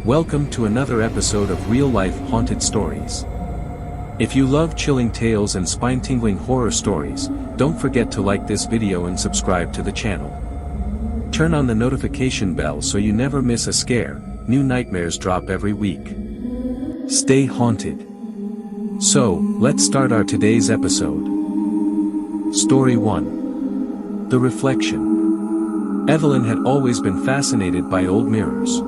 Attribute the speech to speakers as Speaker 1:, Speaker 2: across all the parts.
Speaker 1: Welcome to another episode of real-life haunted stories. If you love chilling tales and spine-tingling horror stories, don't forget to like this video and subscribe to the channel. Turn on the notification bell so you never miss a scare. New nightmares drop every week. Stay haunted. So, let's start our today's episode. Story 1. The Reflection. Evelyn had always been fascinated by old mirrors.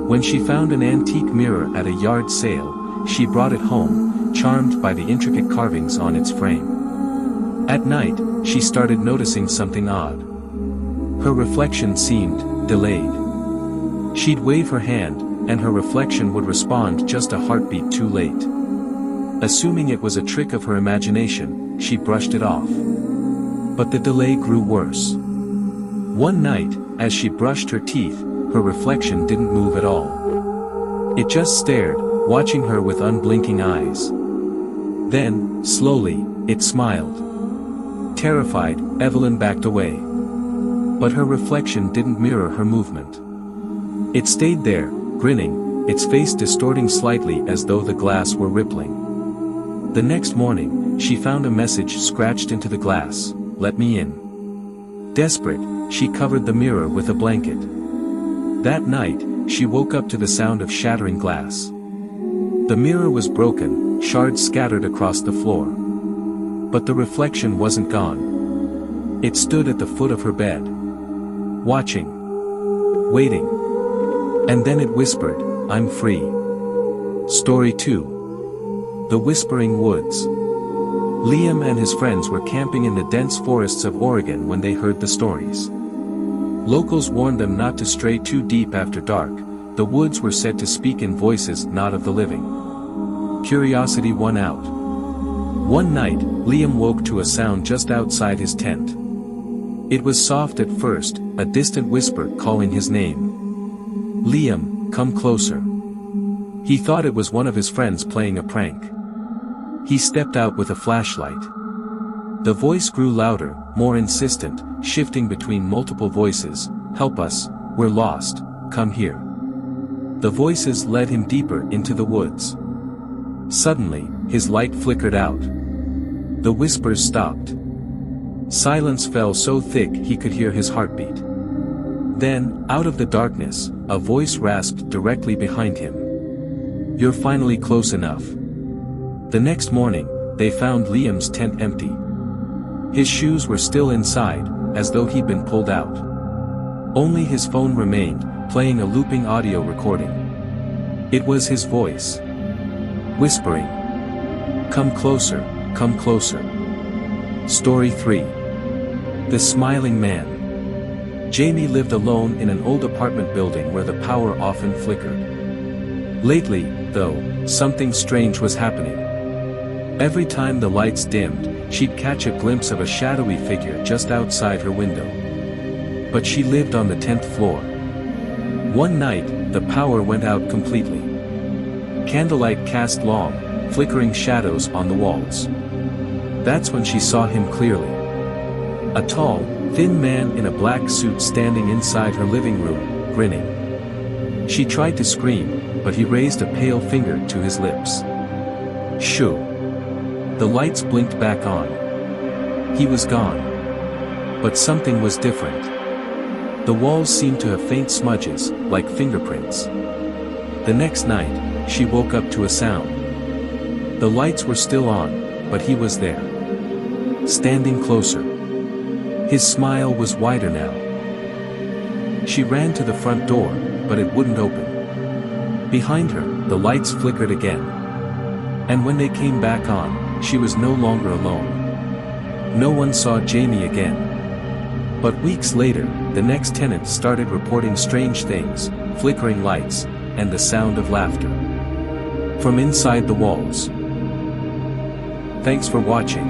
Speaker 1: When she found an antique mirror at a yard sale, she brought it home, charmed by the intricate carvings on its frame. At night, she started noticing something odd. Her reflection seemed delayed. She'd wave her hand, and her reflection would respond just a heartbeat too late. Assuming it was a trick of her imagination, she brushed it off. But the delay grew worse. One night, as she brushed her teeth, her reflection didn't move at all. It just stared, watching her with unblinking eyes. Then, slowly, it smiled. Terrified, Evelyn backed away. But her reflection didn't mirror her movement. It stayed there, grinning, its face distorting slightly as though the glass were rippling. The next morning, she found a message scratched into the glass, "Let me in." Desperate, she covered the mirror with a blanket. That night, she woke up to the sound of shattering glass. The mirror was broken, shards scattered across the floor. But the reflection wasn't gone. It stood at the foot of her bed. Watching. Waiting. And then it whispered, "I'm free." Story 2. The Whispering Woods. Liam and his friends were camping in the dense forests of Oregon when they heard the stories. Locals warned them not to stray too deep after dark. The woods were said to speak in voices not of the living. Curiosity won out. One night, Liam woke to a sound just outside his tent. It was soft at first, a distant whisper calling his name. "Liam, come closer." He thought it was one of his friends playing a prank. He stepped out with a flashlight. The voice grew louder, more insistent, shifting between multiple voices. "Help us, we're lost, come here." The voices led him deeper into the woods. Suddenly, his light flickered out. The whispers stopped. Silence fell so thick he could hear his heartbeat. Then, out of the darkness, a voice rasped directly behind him. "You're finally close enough." The next morning, they found Liam's tent empty. His shoes were still inside, as though he'd been pulled out. Only his phone remained, playing a looping audio recording. It was his voice. Whispering. "Come closer, come closer." Story 3. The Smiling Man. Jamie lived alone in an old apartment building where the power often flickered. Lately, though, something strange was happening. Every time the lights dimmed, she'd catch a glimpse of a shadowy figure just outside her window. But she lived on the 10th floor. One night, the power went out completely. Candlelight cast long, flickering shadows on the walls. That's when she saw him clearly. A tall, thin man in a black suit standing inside her living room, grinning. She tried to scream, but he raised a pale finger to his lips. Shoo. The lights blinked back on. He was gone. But something was different. The walls seemed to have faint smudges, like fingerprints. The next night, she woke up to a sound. The lights were still on, but he was there. Standing closer. His smile was wider now. She ran to the front door, but it wouldn't open. Behind her, the lights flickered again. And when they came back on, she was no longer alone. No one saw Jamie again. But weeks later, the next tenant started reporting strange things, flickering lights, and the sound of laughter. From inside the walls. Thanks for watching.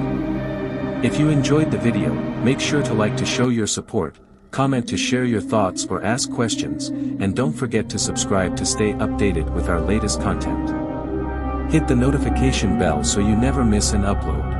Speaker 1: If you enjoyed the video, make sure to like to show your support, comment to share your thoughts or ask questions, and don't forget to subscribe to stay updated with our latest content. Hit the notification bell so you never miss an upload.